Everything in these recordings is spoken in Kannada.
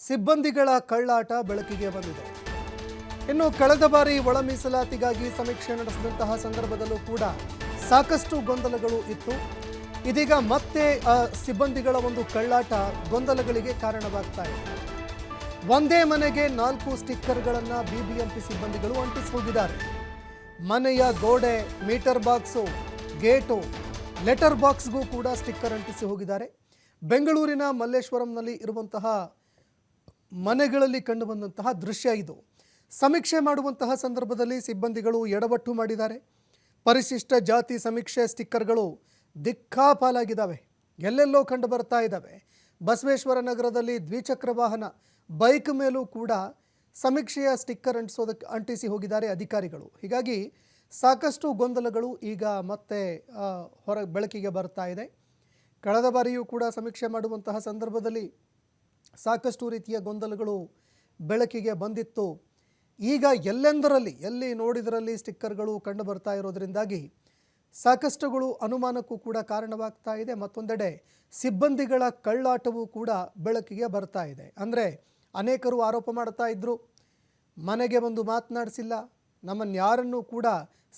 ಸಿಬ್ಬಂದಿಗಳ ಕಳ್ಳಾಟ ಬೆಳಕಿಗೆ ಬಂದಿದೆ. ಇನ್ನು ಕಳೆದ ಬಾರಿ ಒಳ ಮೀಸಲಾತಿಗಾಗಿ ಸಮೀಕ್ಷೆ ನಡೆಸಿದಂತಹ ಸಂದರ್ಭದಲ್ಲೂ ಕೂಡ ಸಾಕಷ್ಟು ಗೊಂದಲಗಳು ಇತ್ತು. ಇದೀಗ ಮತ್ತೆ ಸಿಬ್ಬಂದಿಗಳ ಒಂದು ಕಳ್ಳಾಟ ಗೊಂದಲಗಳಿಗೆ ಕಾರಣವಾಗ್ತಾ ಇದೆ. ಒಂದೇ ಮನೆಗೆ 4 ಸ್ಟಿಕ್ಕರ್ಗಳನ್ನು ಬಿಬಿಎಂಪಿ ಸಿಬ್ಬಂದಿಗಳು ಅಂಟಿಸಿ ಹೋಗಿದ್ದಾರೆ. ಮನೆಯ ಗೋಡೆ, ಮೀಟರ್ ಬಾಕ್ಸು, ಗೇಟು, ಲೆಟರ್ ಬಾಕ್ಸ್ಗೂ ಕೂಡ ಸ್ಟಿಕ್ಕರ್ ಅಂಟಿಸಿ ಹೋಗಿದ್ದಾರೆ. ಬೆಂಗಳೂರಿನ ಮಲ್ಲೇಶ್ವರಂನಲ್ಲಿ ಇರುವಂತಹ ಮನೆಗಳಲ್ಲಿ ಕಂಡುಬಂದಂತಹ ದೃಶ್ಯ ಇದು. ಸಮೀಕ್ಷೆ ಮಾಡುವಂತಹ ಸಂದರ್ಭದಲ್ಲಿ ಸಿಬ್ಬಂದಿಗಳು ಎಡವಟ್ಟು ಮಾಡಿದ್ದಾರೆ. ಪರಿಶಿಷ್ಟ ಜಾತಿ ಸಮೀಕ್ಷೆ ಸ್ಟಿಕ್ಕರ್ಗಳು ದಿಕ್ಕಾಪಾಲಾಗಿದ್ದಾವೆ, ಎಲ್ಲೆಲ್ಲೋ ಕಂಡು ಬರ್ತಾ ಇದ್ದಾವೆ. ಬಸವೇಶ್ವರ ನಗರದಲ್ಲಿ ದ್ವಿಚಕ್ರ ವಾಹನ ಬೈಕ್ ಮೇಲೂ ಕೂಡ ಸಮೀಕ್ಷೆಯ ಸ್ಟಿಕ್ಕರ್ ಅಂಟಿಸಿ ಹೋಗಿದ್ದಾರೆ ಅಧಿಕಾರಿಗಳು. ಹೀಗಾಗಿ ಸಾಕಷ್ಟು ಗೊಂದಲಗಳು ಈಗ ಮತ್ತೆ ಬೆಳಕಿಗೆ ಬರ್ತಾ ಇದೆ. ಕಳೆದ ಬಾರಿಯೂ ಕೂಡ ಸಮೀಕ್ಷೆ ಮಾಡುವಂತಹ ಸಂದರ್ಭದಲ್ಲಿ ಸಾಕಷ್ಟು ರೀತಿಯ ಗೊಂದಲಗಳು ಬೆಳಕಿಗೆ ಬಂದಿತ್ತು. ಈಗ ಎಲ್ಲಿ ನೋಡಿದರಲ್ಲಿ ಸ್ಟಿಕ್ಕರ್ಗಳು ಕಂಡು ಬರ್ತಾ ಇರೋದರಿಂದಾಗಿ ಸಾಕಷ್ಟುಗಳು ಅನುಮಾನಕ್ಕೂ ಕೂಡ ಕಾರಣವಾಗ್ತಾ ಇದೆ. ಮತ್ತೊಂದೆಡೆ ಸಿಬ್ಬಂದಿಗಳ ಕಳ್ಳಾಟವೂ ಕೂಡ ಬೆಳಕಿಗೆ ಬರ್ತಾ ಇದೆ. ಅಂದರೆ ಅನೇಕರು ಆರೋಪ ಮಾಡ್ತಾ ಇದ್ದರು, ಮನೆಗೆ ಬಂದು ಮಾತನಾಡಿಸಿಲ್ಲ, ನಮ್ಮನ್ನು ಯಾರನ್ನೂ ಕೂಡ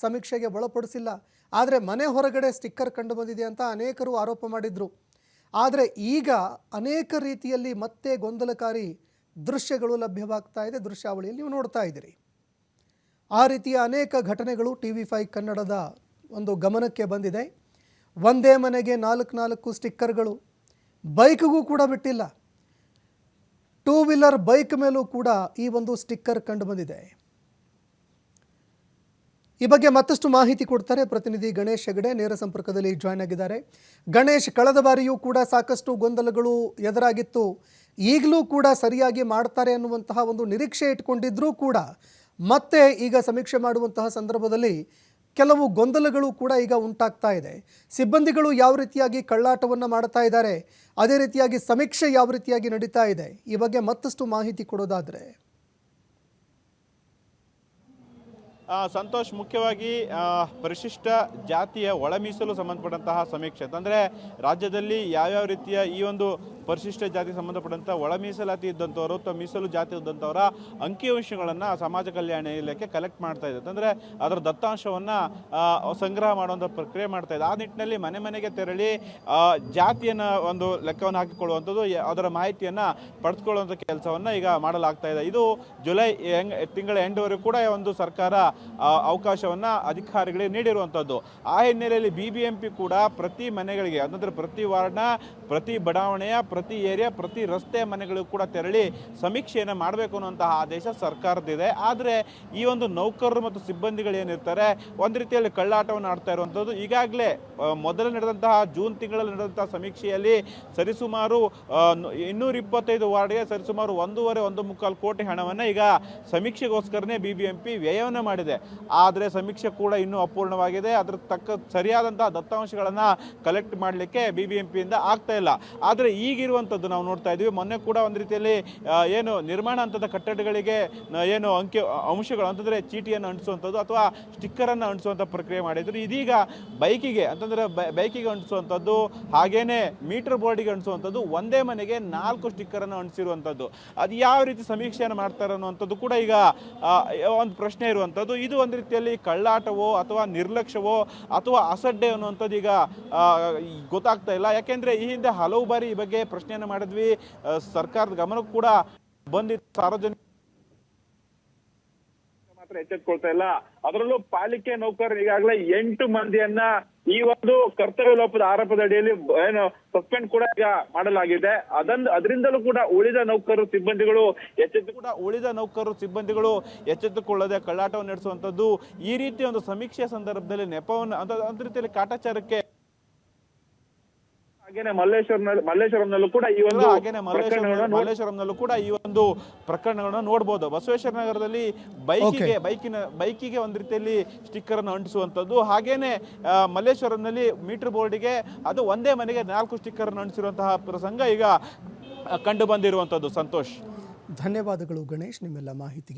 ಸಮೀಕ್ಷೆಗೆ ಒಳಪಡಿಸಿಲ್ಲ, ಆದರೆ ಮನೆ ಹೊರಗಡೆ ಸ್ಟಿಕ್ಕರ್ ಕಂಡು ಬಂದಿದೆ ಅಂತ ಅನೇಕರು ಆರೋಪ ಮಾಡಿದರು. ಆದರೆ ಈಗ ಅನೇಕ ರೀತಿಯಲ್ಲಿ ಮತ್ತೆ ಗೊಂದಲಕಾರಿ ದೃಶ್ಯಗಳು ಲಭ್ಯವಾಗ್ತಾ ಇದೆ. ದೃಶ್ಯಾವಳಿಯಲ್ಲಿ ನೀವು ನೋಡ್ತಾ ಇದ್ದೀರಿ. ಆ ರೀತಿಯ ಅನೇಕ ಘಟನೆಗಳು TV5 ಕನ್ನಡದ ಒಂದು ಗಮನಕ್ಕೆ ಬಂದಿದೆ. ಒಂದೇ ಮನೆಗೆ 4 ಸ್ಟಿಕ್ಕರ್ಗಳು, ಬೈಕ್ಗೂ ಕೂಡ ಬಿಟ್ಟಿಲ್ಲ. 2 ವೀಲರ್ ಬೈಕ್ ಮೇಲೂ ಕೂಡ ಈ ಒಂದು ಸ್ಟಿಕ್ಕರ್ ಕಂಡು ಬಂದಿದೆ. ಈ ಬಗ್ಗೆ ಮತ್ತಷ್ಟು ಮಾಹಿತಿ ಕೊಡ್ತಾರೆ ಪ್ರತಿನಿಧಿ ಗಣೇಶ್ ಹೆಗಡೆ, ನೇರ ಸಂಪರ್ಕದಲ್ಲಿ ಜಾಯ್ನ್ ಆಗಿದ್ದಾರೆ. ಗಣೇಶ್, ಕಳೆದ ಬಾರಿಯೂ ಕೂಡ ಸಾಕಷ್ಟು ಗೊಂದಲಗಳು ಎದುರಾಗಿತ್ತು. ಈಗಲೂ ಕೂಡ ಸರಿಯಾಗಿ ಮಾಡ್ತಾರೆ ಅನ್ನುವಂತಹ ಒಂದು ನಿರೀಕ್ಷೆ ಇಟ್ಕೊಂಡಿದ್ರೂ ಕೂಡ ಮತ್ತೆ ಈಗ ಸಮೀಕ್ಷೆ ಮಾಡುವಂತಹ ಸಂದರ್ಭದಲ್ಲಿ ಕೆಲವು ಗೊಂದಲಗಳು ಕೂಡ ಈಗ ಉಂಟಾಗ್ತಾ ಇದೆ. ಸಿಬ್ಬಂದಿಗಳು ಯಾವ ರೀತಿಯಾಗಿ ಕಳ್ಳಾಟವನ್ನು ಮಾಡ್ತಾ ಇದ್ದಾರೆ, ಅದೇ ರೀತಿಯಾಗಿ ಸಮೀಕ್ಷೆ ಯಾವ ರೀತಿಯಾಗಿ ನಡೀತಾ ಇದೆ, ಈ ಬಗ್ಗೆ ಮತ್ತಷ್ಟು ಮಾಹಿತಿ ಕೊಡೋದಾದರೆ. ಸಂತೋಷ್, ಮುಖ್ಯವಾಗಿ ಪರಿಶಿಷ್ಟ ಜಾತಿಯ ಒಳ ಮೀಸಲು ಸಂಬಂಧಪಟ್ಟಂತಹ ಸಮೀಕ್ಷೆ ಅಂತಂದರೆ ರಾಜ್ಯದಲ್ಲಿ ಯಾವ್ಯಾವ ರೀತಿಯ ಈ ಒಂದು ಪರಿಶಿಷ್ಟ ಜಾತಿ ಸಂಬಂಧಪಟ್ಟಂಥ ಒಳ ಮೀಸಲಾತಿ ಇದ್ದಂಥವರು ಅಥವಾ ಮೀಸಲು ಜಾತಿ ಇದ್ದಂಥವರ ಅಂಕಿಅಂಶಗಳನ್ನು ಸಮಾಜ ಕಲ್ಯಾಣ ಇಲಾಖೆ ಕಲೆಕ್ಟ್ ಮಾಡ್ತಾ ಇದೆ. ಅಂದರೆ ಅದರ ದತ್ತಾಂಶವನ್ನು ಸಂಗ್ರಹ ಮಾಡುವಂಥ ಪ್ರಕ್ರಿಯೆ ಮಾಡ್ತಾ ಇದೆ. ಆ ನಿಟ್ಟಿನಲ್ಲಿ ಮನೆಗೆ ತೆರಳಿ ಜಾತಿಯನ್ನು ಒಂದು ಲೆಕ್ಕವನ್ನು ಹಾಕಿಕೊಳ್ಳುವಂಥದ್ದು, ಅದರ ಮಾಹಿತಿಯನ್ನು ಪಡೆದುಕೊಳ್ಳುವಂಥ ಕೆಲಸವನ್ನು ಈಗ ಮಾಡಲಾಗ್ತಾ ಇದೆ. ಇದು ಜುಲೈ ತಿಂಗಳ ಎಂಡ್ವರೆಗೂ ಕೂಡ ಒಂದು ಸರ್ಕಾರ ಅವಕಾಶವನ್ನು ಅಧಿಕಾರಿಗಳಿಗೆ ನೀಡಿರುವಂಥದ್ದು. ಆ ಹಿನ್ನೆಲೆಯಲ್ಲಿ BBMP ಕೂಡ ಪ್ರತಿ ಮನೆಗಳಿಗೆ, ಅಂದರೆ ಪ್ರತಿ ವಾರ್ಡ್ನ, ಪ್ರತಿ ಬಡಾವಣೆಯ, ಪ್ರತಿ ಏರಿಯಾ, ಪ್ರತಿ ರಸ್ತೆ ಮನೆಗಳಿಗೂ ಕೂಡ ತೆರಳಿ ಸಮೀಕ್ಷೆಯನ್ನು ಮಾಡಬೇಕು ಅನ್ನುವಂತಹ ಆದೇಶ ಸರ್ಕಾರದಿದೆ. ಆದರೆ ಈ ಒಂದು ನೌಕರರು ಮತ್ತು ಸಿಬ್ಬಂದಿಗಳು ಏನಿರ್ತಾರೆ ಒಂದು ರೀತಿಯಲ್ಲಿ ಕಳ್ಳಾಟವನ್ನು ಆಡ್ತಾ ಇರುವಂಥದ್ದು. ಈಗಾಗಲೇ ಮೊದಲು ನಡೆದಂತಹ ಜೂನ್ ತಿಂಗಳಲ್ಲಿ ನಡೆದಂತಹ ಸಮೀಕ್ಷೆಯಲ್ಲಿ ಸರಿಸುಮಾರು 225 ವಾರ್ಡ್ಗೆ ಸರಿಸುಮಾರು 1.5 ಕೋಟಿ ಹಣವನ್ನು ಈಗ ಸಮೀಕ್ಷೆಗೋಸ್ಕರನೇ BBMP ವ್ಯಯವನ್ನು ಮಾಡಿದೆ. ಆದರೆ ಸಮೀಕ್ಷೆ ಕೂಡ ಇನ್ನೂ ಅಪೂರ್ಣವಾಗಿದೆ. ಅದರ ಸರಿಯಾದಂತಹ ದತ್ತಾಂಶಗಳನ್ನು ಕಲೆಕ್ಟ್ ಮಾಡಲಿಕ್ಕೆ BBMPಯಿಂದ ಆಗ್ತಾ ಇಲ್ಲ. ಆದರೆ ಈಗಿರುವಂಥದ್ದು ನಾವು ನೋಡ್ತಾ ಇದ್ದೀವಿ. ಮೊನ್ನೆ ಕೂಡ ಒಂದು ರೀತಿಯಲ್ಲಿ ಏನು ನಿರ್ಮಾಣ ಹಂತದ ಕಟ್ಟಡಗಳಿಗೆ ಏನು ಅಂಶಗಳು ಅಂತಂದರೆ ಚೀಟಿಯನ್ನು ಅಂಟಿಸುವಂಥದ್ದು ಅಥವಾ ಸ್ಟಿಕ್ಕರನ್ನು ಅಂಟಿಸುವಂಥ ಪ್ರಕ್ರಿಯೆ ಮಾಡಿದ್ರು. ಇದೀಗ ಬೈಕಿಗೆ ಅಂಟಿಸುವಂಥದ್ದು, ಹಾಗೇನೆ ಮೀಟರ್ ಬೋರ್ಡಿಗೆ ಅಂಟಿಸುವಂಥದ್ದು, ಒಂದೇ ಮನೆಗೆ 4 ಸ್ಟಿಕ್ಕರನ್ನು ಅಂಟಿಸಿರುವಂಥದ್ದು. ಅದು ಯಾವ ರೀತಿ ಸಮೀಕ್ಷೆಯನ್ನು ಮಾಡ್ತಾರೆ ಅನ್ನುವಂಥದ್ದು ಕೂಡ ಈಗ ಒಂದು ಪ್ರಶ್ನೆ ಇರುವಂಥದ್ದು. ಇದು ಒಂದು ರೀತಿಯಲ್ಲಿ ಕಳ್ಳಾಟವೋ ಅಥವಾ ನಿರ್ಲಕ್ಷ್ಯವೋ ಅಥವಾ ಅಸಡ್ಡೆ ಅನ್ನುವಂಥದ್ದು ಈಗ ಗೊತ್ತಾಗ್ತಾ ಇಲ್ಲ. ಯಾಕೆಂದರೆ ಈ ಹಿಂದೆ ಹಲವು ಬಾರಿ ಈ ಬಗ್ಗೆ ಪ್ರಶ್ನೆಯನ್ನು ಮಾಡಿದ್ವಿ, ಸರ್ಕಾರದ ಗಮನಕ್ಕೂ ಕೂಡ ಬಂದಿತ್ತು. ಸಾರ್ವಜನಿಕ ಮಾತ್ರ ಎಚ್ಚೆತ್ತುಕೊಳ್ತಾ ಇಲ್ಲ. ಅದರಲ್ಲೂ ಪಾಲಿಕೆ ನೌಕರರು ಈಗಾಗಲೇ 8 ಮಂದಿಯನ್ನ ಈ ಒಂದು ಕರ್ತವ್ಯ ಲೋಪದ ಆರೋಪದ ಅಡಿಯಲ್ಲಿ ಏನು ಸಸ್ಪೆಂಡ್ ಕೂಡ ಈಗ ಮಾಡಲಾಗಿದೆ. ಅದರಿಂದಲೂ ಕೂಡ ಉಳಿದ ನೌಕರರು ಸಿಬ್ಬಂದಿಗಳು ಎಚ್ಚೆತ್ತುಕೊಳ್ಳದೆ ಕಳ್ಳಾಟವನ್ನು ನಡೆಸುವಂಥದ್ದು, ಈ ರೀತಿ ಒಂದು ಸಮೀಕ್ಷೆ ಸಂದರ್ಭದಲ್ಲಿ ನೆಪವನ್ನು ಒಂದು ರೀತಿಯಲ್ಲಿ ಕಾಟಾಚಾರಕ್ಕೆ ಮಲ್ಲೇಶ್ವರಂನಲ್ಲೂ ಕೂಡ ಈ ಒಂದು ಪ್ರಕರಣಗಳನ್ನು ನೋಡಬಹುದು. ಬಸವೇಶ್ವರ ನಗರದಲ್ಲಿ ಬೈಕಿಗೆ ಒಂದು ರೀತಿಯಲ್ಲಿ ಸ್ಟಿಕ್ಕರ್ ಅನ್ನು ಅಂಟಿಸುವಂಥದ್ದು, ಹಾಗೇನೆ ಮಲ್ಲೇಶ್ವರಂನಲ್ಲಿ ಮೀಟರ್ ಬೋರ್ಡಿಗೆ ಅದು ಒಂದೇ ಮನೆಗೆ 4 ಸ್ಟಿಕ್ಕರ್ ಅನ್ನು ಅಂಟಿಸಿರುವಂತಹ ಪ್ರಸಂಗ ಈಗ ಕಂಡು ಬಂದಿರುವಂಥದ್ದು. ಸಂತೋಷ್, ಧನ್ಯವಾದಗಳು ಗಣೇಶ್, ನಿಮ್ಮೆಲ್ಲ ಮಾಹಿತಿಗೆ.